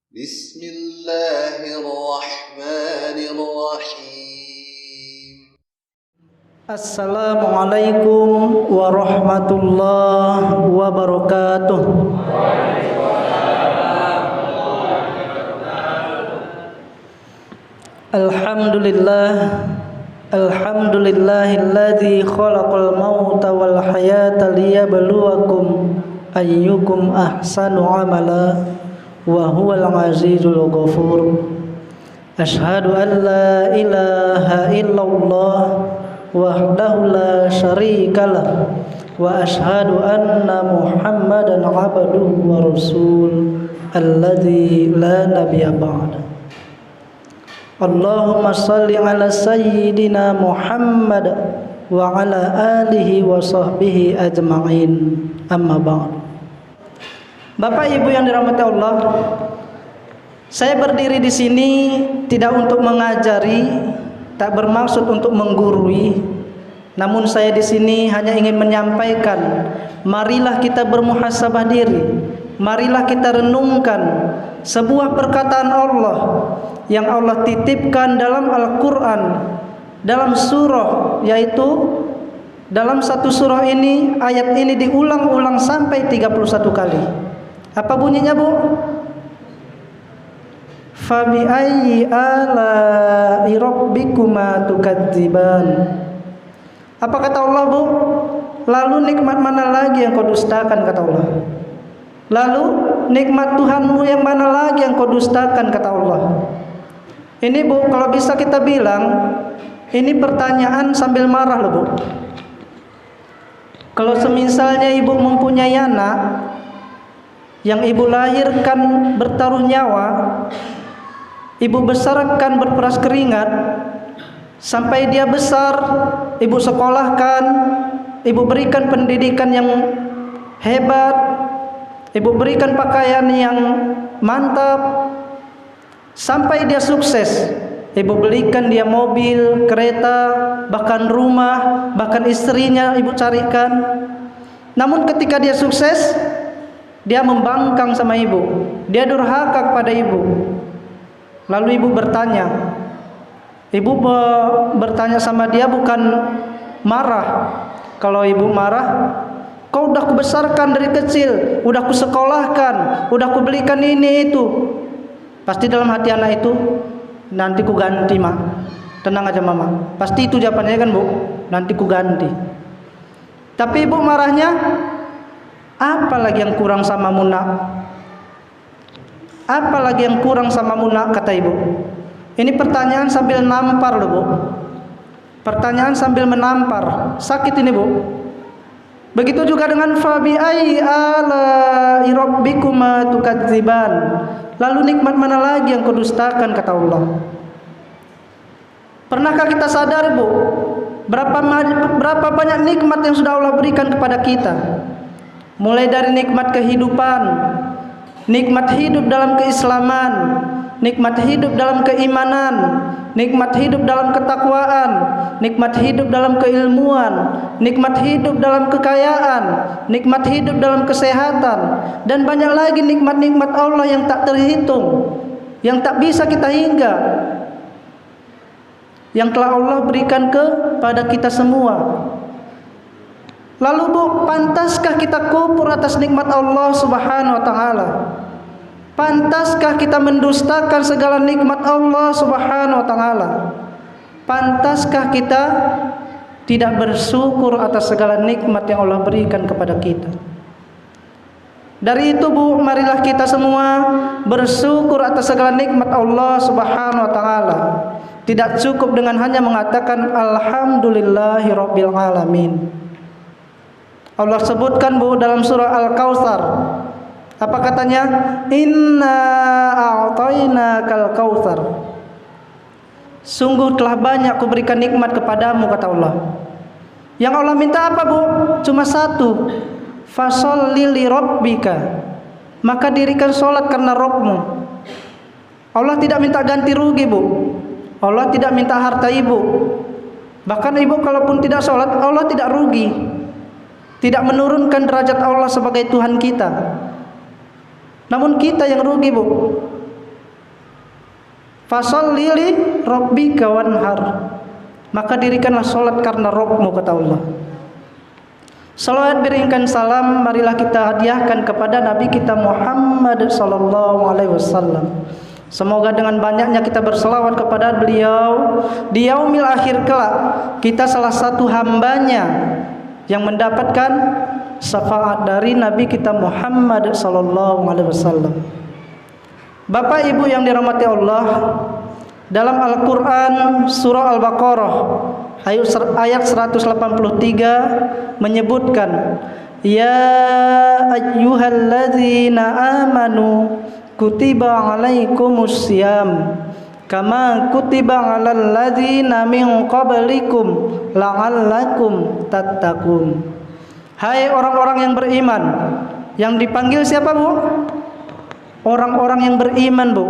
Bismillahirrahmanirrahim. Assalamualaikum warahmatullahi wabarakatuh. Alhamdulillahilladzi khalaqal mauta wal hayata liyabluwakum ayyukum ahsanu amala wa huwal azizul ghafur. Asyhadu an la ilaha illallah wahdahu la syarikalah wa asyhadu anna Muhammadan abduhu wa rasul alladzi la nabiyya ba'da. Allahumma shalli ala sayyidina Muhammad wa ala alihi wa sahbihi ajma'in. Amma ba'd. Bapak Ibu yang dirahmati Allah, saya berdiri di sini tidak untuk mengajari, tak bermaksud untuk menggurui, namun saya di sini hanya ingin menyampaikan, marilah kita bermuhasabah diri, marilah kita renungkan sebuah perkataan Allah yang Allah titipkan dalam Al-Quran, dalam surah, yaitu dalam satu surah ini, ayat ini diulang-ulang sampai 31 kali. Apa bunyinya, Bu? Fabi ayyi ala'i rabbikuma tukadziban. Apa kata Allah, Bu? Lalu nikmat mana lagi yang kau dustakan, kata Allah. Lalu nikmat Tuhanmu yang mana lagi yang kau dustakan, kata Allah. Ini, Bu, kalau bisa kita bilang, ini pertanyaan sambil marah loh, Bu. Kalau semisalnya ibu mempunyai anak yang ibu lahirkan bertaruh nyawa, ibu besarkan berperas keringat sampai dia besar, ibu sekolahkan, ibu berikan pendidikan yang hebat, ibu berikan pakaian yang mantap sampai dia sukses. Ibu belikan dia mobil, kereta, bahkan rumah, bahkan istrinya ibu carikan. Namun ketika dia sukses, dia membangkang sama ibu, dia durhaka kepada ibu. Lalu ibu bertanya, bertanya sama dia, bukan marah. Kalau ibu marah, kau udah kubesarkan dari kecil, udah kusekolahkan, udah kubelikan ini itu. Pasti dalam hati anak itu, nanti ku ganti, Ma. Tenang aja, Mama. Pasti itu jawabannya kan, Bu? Nanti ku ganti. Tapi ibu marahnya, apa lagi yang kurang sama Nak? Apa lagi yang kurang sama Nak, kata ibu. Ini pertanyaan sambil nampar loh, Bu. Pertanyaan sambil menampar. Sakit ini, Bu. Begitu juga dengan fabi ayyi ala'i rabbikuma tukadziban. Lalu nikmat mana lagi yang kau dustakan, kata Allah. Pernahkah kita sadar, Bu, berapa banyak nikmat yang sudah Allah berikan kepada kita? Mulai dari nikmat kehidupan, nikmat hidup dalam keislaman, nikmat hidup dalam keimanan, nikmat hidup dalam ketakwaan, nikmat hidup dalam keilmuan, nikmat hidup dalam kekayaan, nikmat hidup dalam kesehatan, dan banyak lagi nikmat-nikmat Allah yang tak terhitung, yang tak bisa kita hingga, yang telah Allah berikan kepada kita semua. Lalu, Bu, pantaskah kita kufur atas nikmat Allah Subhanahu wa taala? Pantaskah kita mendustakan segala nikmat Allah Subhanahu wa taala? Pantaskah kita tidak bersyukur atas segala nikmat yang Allah berikan kepada kita? Dari itu, Bu, marilah kita semua bersyukur atas segala nikmat Allah Subhanahu wa taala. Tidak cukup dengan hanya mengatakan alhamdulillahirabbil alamin. Allah sebutkan, Bu, dalam surah Al-Kautsar. Apa katanya? Inna a'tainakal kautsar. Sungguh telah banyak kuberikan nikmat kepadamu, kata Allah. Yang Allah minta apa, Bu? Cuma satu. Fasholli li rabbika. Maka dirikan sholat karena Rabbmu. Allah tidak minta ganti rugi, Bu. Allah tidak minta harta ibu. Bahkan ibu kalaupun tidak sholat, Allah tidak rugi. Tidak menurunkan derajat Allah sebagai Tuhan kita. Namun kita yang rugi, Bu. Fasholli li rabbika wanhar. Maka dirikanlah salat karena Rabbmu, kata Allah. Salawat berikan salam marilah kita hadiahkan kepada Nabi kita Muhammad sallallahu alaihi wasallam. Semoga dengan banyaknya kita berselawat kepada beliau di yaumil akhir kelak kita salah satu hambanya yang mendapatkan syafaat dari Nabi kita Muhammad sallallahu alaihi wasallam. Bapak Ibu yang dirahmati Allah, dalam Al-Qur'an surah Al-Baqarah ayat 183 menyebutkan, ya ayyuhalladzina amanu kutiba alaikumus syiyam kama kutiba alal ladzina min qablikum la'allakum tattaqun. Hai orang-orang yang beriman. Yang dipanggil siapa, Bu? Orang-orang yang beriman, Bu.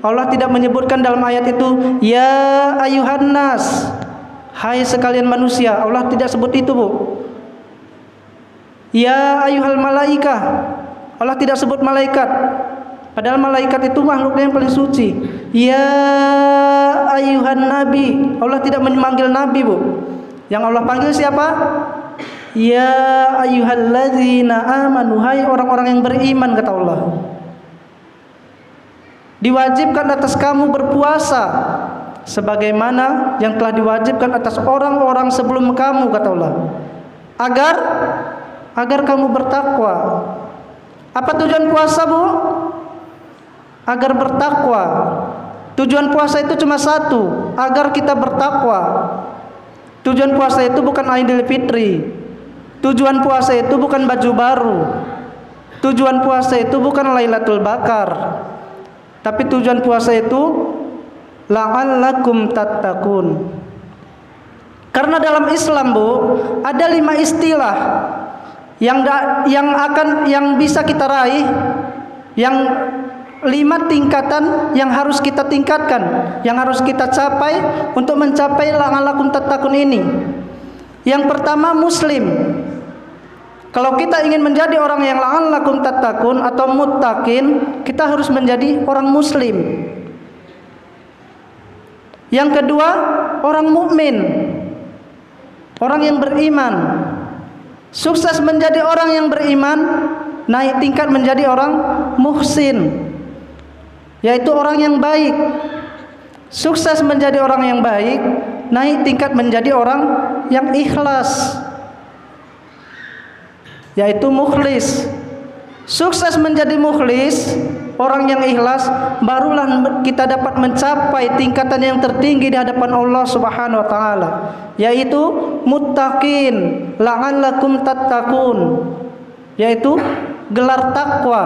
Allah tidak menyebutkan dalam ayat itu ya ayuhan nas, hai sekalian manusia. Allah tidak sebut itu, Bu. Ya ayuhal malaikah, Allah tidak sebut malaikat. Padahal malaikat itu makhluknya yang paling suci. Ya ayuhan nabi, Allah tidak memanggil nabi, Bu. Yang Allah panggil siapa? Ya ayyuhalladzina amanu, hai orang-orang yang beriman, kata Allah. Diwajibkan atas kamu berpuasa sebagaimana yang telah diwajibkan atas orang-orang sebelum kamu, kata Allah. Agar kamu bertakwa. Apa tujuan puasa, Bu? Agar bertakwa. Tujuan puasa itu cuma satu, agar kita bertakwa. Tujuan puasa itu bukan Idul Fitri. Tujuan puasa itu bukan baju baru. Tujuan puasa itu bukan Lailatul Bakar. Tapi tujuan puasa itu la'allakum tattaqun. Karena dalam Islam, Bu, ada 5 istilah yang bisa kita raih, yang 5 tingkatan yang harus kita tingkatkan, yang harus kita capai untuk mencapai la'allakum tattaqun ini. Yang pertama, muslim. Kalau kita ingin menjadi orang yang la'allakum tattaqun atau muttaqin, kita harus menjadi orang muslim. Yang kedua, orang mukmin, orang yang beriman. Sukses menjadi orang yang beriman, naik tingkat menjadi orang muhsin, yaitu orang yang baik. Sukses menjadi orang yang baik, naik tingkat menjadi orang yang ikhlas, yaitu mukhlis. Sukses menjadi mukhlis, orang yang ikhlas, barulah kita dapat mencapai tingkatan yang tertinggi di hadapan Allah Subhanahu wa taala, yaitu muttaqin, la'allakum tattaqun, yaitu gelar takwa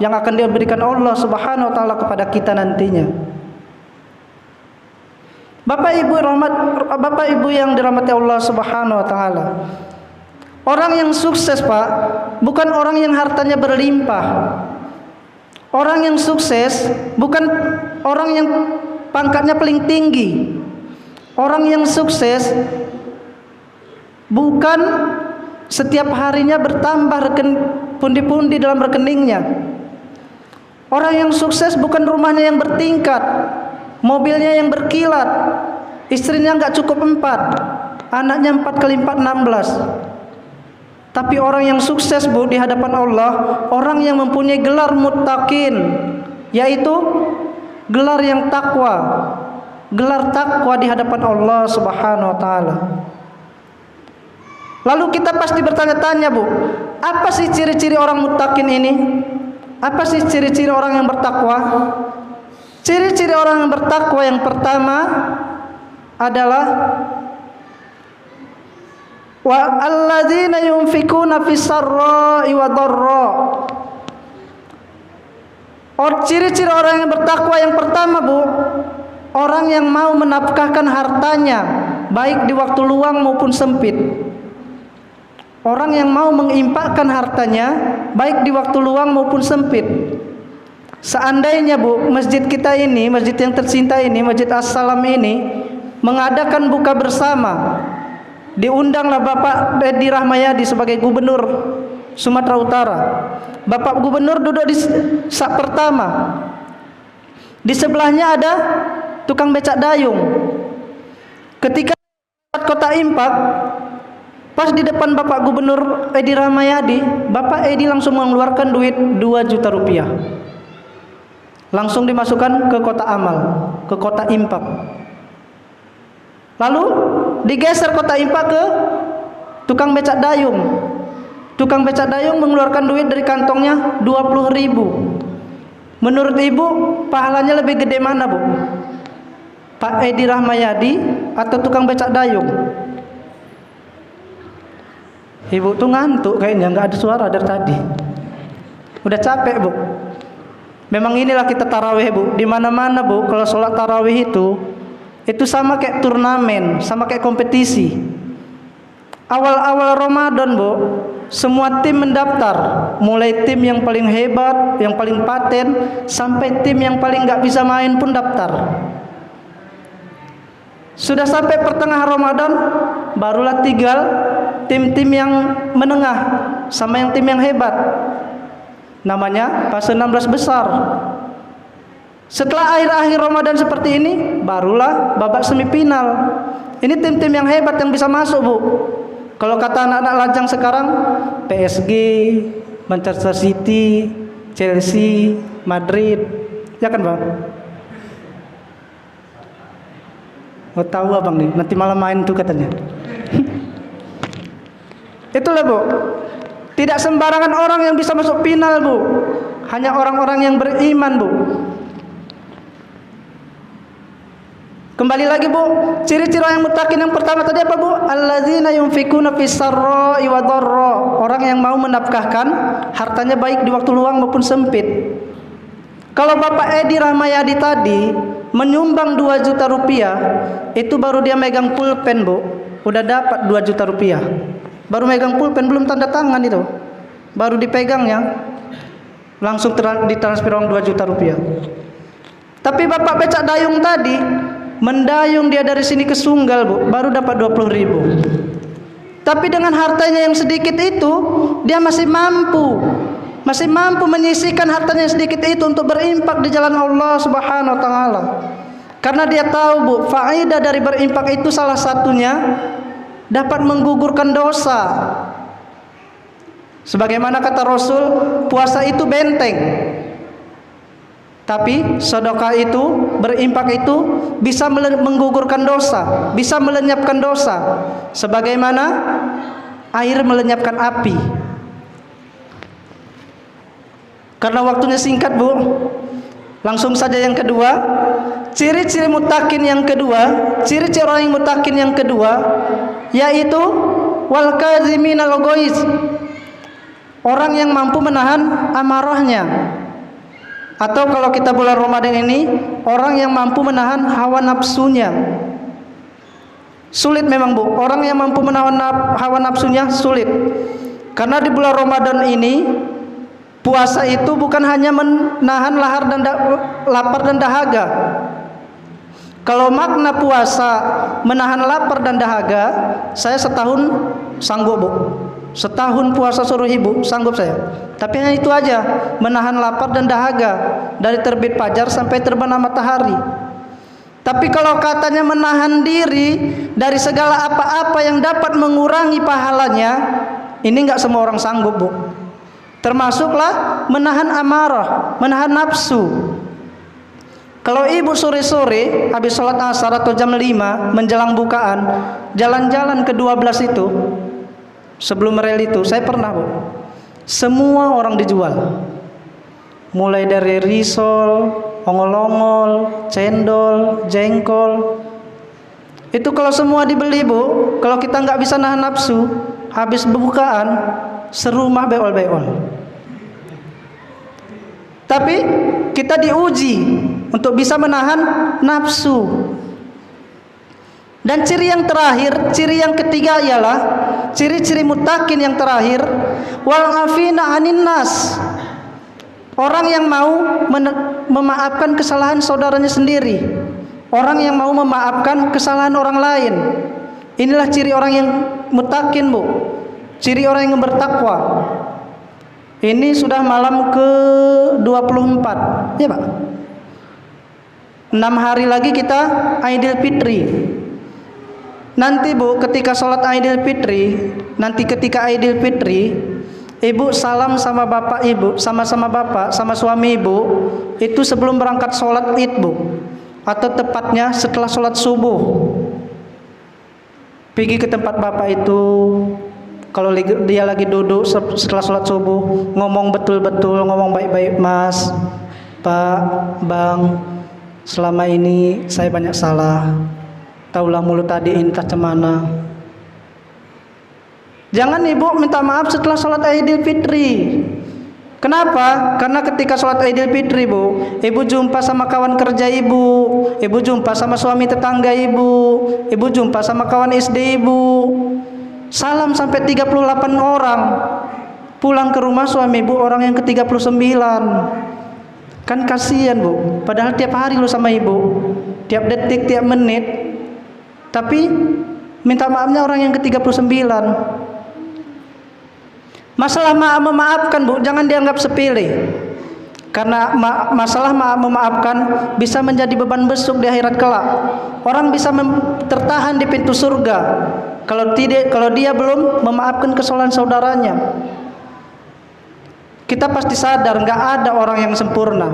yang akan diberikan Allah Subhanahu wa taala kepada kita nantinya. Bapak Ibu yang dirahmati Allah Subhanahu wa taala, orang yang sukses, Pak, bukan orang yang hartanya berlimpah. Orang yang sukses bukan orang yang pangkatnya paling tinggi. Orang yang sukses bukan setiap harinya bertambah pundi-pundi dalam rekeningnya. Orang yang sukses bukan rumahnya yang bertingkat, mobilnya yang berkilat, istrinya nggak cukup 4, anaknya 4 kali 4 16. Tapi orang yang sukses, Bu, di hadapan Allah, orang yang mempunyai gelar muttaqin, yaitu gelar yang takwa, gelar takwa di hadapan Allah Subhanahu wa taala. Lalu kita pasti bertanya-tanya, Bu, apa sih ciri-ciri orang muttaqin ini? Apa sih ciri-ciri orang yang bertakwa? Ciri-ciri orang yang bertakwa yang pertama adalah wa alladzina yunfikuna fis sarra'i wa dharra. Ciri-ciri orang yang bertakwa yang pertama, Bu, orang yang mau menafkahkan hartanya baik di waktu luang maupun sempit. Orang yang mau menginfakkan hartanya baik di waktu luang maupun sempit. Seandainya, Bu, masjid kita ini, masjid yang tercinta ini, Masjid As-Salam ini mengadakan buka bersama, diundanglah Bapak Edi Rahmayadi sebagai Gubernur Sumatera Utara. Bapak Gubernur duduk di sak pertama. Di sebelahnya ada tukang becak dayung. Ketika kota Impak, pas di depan Bapak Gubernur Edi Rahmayadi, Bapak Edi langsung mengeluarkan duit 2 juta rupiah. Langsung dimasukkan ke kota amal, ke kota Impak. Lalu digeser kota Impak ke tukang becak dayung. Tukang becak dayung mengeluarkan duit dari kantongnya 20.000. Menurut ibu, pahalanya lebih gede mana, Bu? Pak Edi Rahmayadi atau tukang becak dayung? Ibu tuh ngantuk kayaknya, nggak ada suara dari tadi. Udah capek, Bu. Memang inilah kita tarawih, Bu. Di mana-mana, Bu, kalau sholat tarawih itu sama kayak turnamen, sama kayak kompetisi. Awal-awal Ramadan, Bu, semua tim mendaftar, mulai tim yang paling hebat, yang paling paten, sampai tim yang paling nggak bisa main pun daftar. Sudah sampai pertengahan Ramadan, barulah tinggal tim-tim yang menengah sama yang tim yang hebat. Namanya fase 16 besar. Setelah akhir-akhir Ramadan seperti ini, barulah babak semifinal. Ini tim-tim yang hebat yang bisa masuk, Bu. Kalau kata anak-anak lajang sekarang, PSG, Manchester City, Chelsea, Madrid, ya kan, Bang? Oh, tahu Abang nih, nanti malam main tuh katanya. Itulah, Bu. Tidak sembarangan orang yang bisa masuk final, Bu. Hanya orang-orang yang beriman, Bu. Kembali lagi, Bu, ciri-ciri orang yang muttaqin yang pertama tadi apa, Bu? Alladzina yunfikuna fis sarra'i wa dharra. Orang yang mau menafkahkan hartanya baik di waktu luang maupun sempit. Kalau Bapak Edi Rahmayadi tadi menyumbang 2 juta rupiah, itu baru dia megang pulpen, Bu. Udah dapat 2 juta rupiah. Baru megang pulpen, belum tanda tangan itu. Baru dipegangnya, langsung ditransfer uang 2 juta rupiah. Tapi Bapak becak dayung tadi, mendayung dia dari sini ke Sunggal, Bu, baru dapat 20.000. Tapi dengan hartanya yang sedikit itu, dia masih mampu menyisihkan hartanya yang sedikit itu untuk berimpak di jalan Allah Subhanahu wa taala. Karena dia tahu, Bu, faedah dari berimpak itu salah satunya dapat menggugurkan dosa. Sebagaimana kata Rasul, puasa itu benteng. Tapi sedekah itu, berimpak itu bisa menggugurkan dosa, bisa melenyapkan dosa, sebagaimana air melenyapkan api. Karena waktunya singkat, Bu, langsung saja yang kedua. Ciri-ciri muttaqin yang kedua, ciri-ciri orang yang muttaqin yang kedua, yaitu wal kadziminal ghaiz. Orang yang mampu menahan amarahnya. Atau kalau kita bulan Ramadan ini, orang yang mampu menahan hawa nafsunya. Sulit memang, Bu. Orang yang mampu menahan hawa nafsunya sulit. Karena di bulan Ramadan ini, puasa itu bukan hanya menahan lapar dan dahaga. Kalau makna puasa menahan lapar dan dahaga, saya setahun sanggup, Bu. Setahun puasa suruh ibu, sanggup saya. Tapi hanya itu aja, menahan lapar dan dahaga dari terbit fajar sampai terbenam matahari. Tapi kalau katanya menahan diri dari segala apa-apa yang dapat mengurangi pahalanya, ini enggak semua orang sanggup, Bu. Termasuklah menahan amarah, menahan nafsu. Kalau ibu sore-sore habis sholat asar atau jam 5 menjelang bukaan, jalan-jalan ke 12 itu, sebelum rel itu, saya pernah, Bu. Semua orang dijual. Mulai dari risol, ongol-ongol, cendol, jengkol. Itu kalau semua dibeli, Bu, kalau kita nggak bisa nahan nafsu, habis bukaan, serumah beol-beol. Tapi kita diuji untuk bisa menahan nafsu. Dan ciri yang terakhir, ciri yang ketiga ialah ciri-ciri muttaqin yang terakhir, wal afina anin nas. Orang yang mau memaafkan kesalahan saudaranya sendiri. Orang yang mau memaafkan kesalahan orang lain. Inilah ciri orang yang muttaqin, Bu. Ciri orang yang bertakwa. Ini sudah malam ke-24, ya, Pak? 6 hari lagi kita Aidil Fitri. Nanti Bu, ketika sholat Aidil Fitri, Ibu salam sama bapak Ibu, sama bapak, sama suami Ibu, itu sebelum berangkat sholat Id Bu, atau tepatnya setelah sholat subuh. Pergi ke tempat bapak itu, kalau dia lagi duduk setelah sholat subuh, ngomong betul-betul, ngomong baik-baik, Mas, Pak, Bang, selama ini saya banyak salah. Taulah mulut tadi entah cemana. Jangan Ibu minta maaf setelah sholat Aidil Fitri. Kenapa? Karena ketika sholat Aidil Fitri Bu, Ibu jumpa sama kawan kerja Ibu jumpa sama suami tetangga Ibu jumpa sama kawan SD Ibu. Salam sampai 38 orang. Pulang ke rumah suami Ibu orang yang ke-39. Kan kasihan Bu, padahal tiap hari lu sama Ibu, tiap detik, tiap menit. Tapi minta maafnya orang yang ke-39. Masalah maaf memaafkan Bu, jangan dianggap sepele. Karena masalah maaf memaafkan bisa menjadi beban besuk di akhirat kelak. Orang bisa tertahan di pintu surga kalau dia belum memaafkan kesalahan saudaranya. Kita pasti sadar nggak ada orang yang sempurna.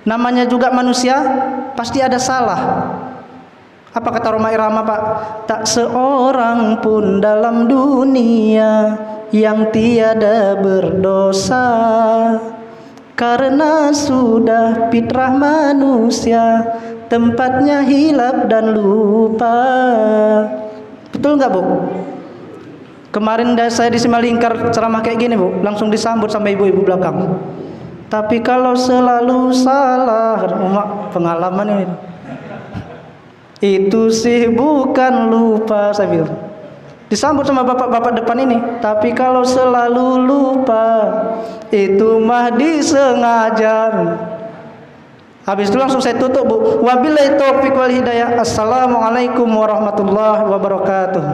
Namanya juga manusia, pasti ada salah. Apa kata Rhoma Irama Pak? Tak seorang pun dalam dunia yang tiada berdosa, karena sudah fitrah manusia, tempatnya hilap dan lupa. Betul nggak Bu? Kemarin saya di Simalingkar ceramah kayak gini Bu, langsung disambut sama ibu-ibu belakang. Tapi kalau selalu salah, pengalaman ini. Itu sih bukan lupa, saya bilang. Disambut sama bapak-bapak depan ini. Tapi kalau selalu lupa, itu mah disengaja. Habis itu langsung saya tutup Bu. Wabillahi taufiq wal hidayah. Assalamualaikum warahmatullahi wabarakatuh.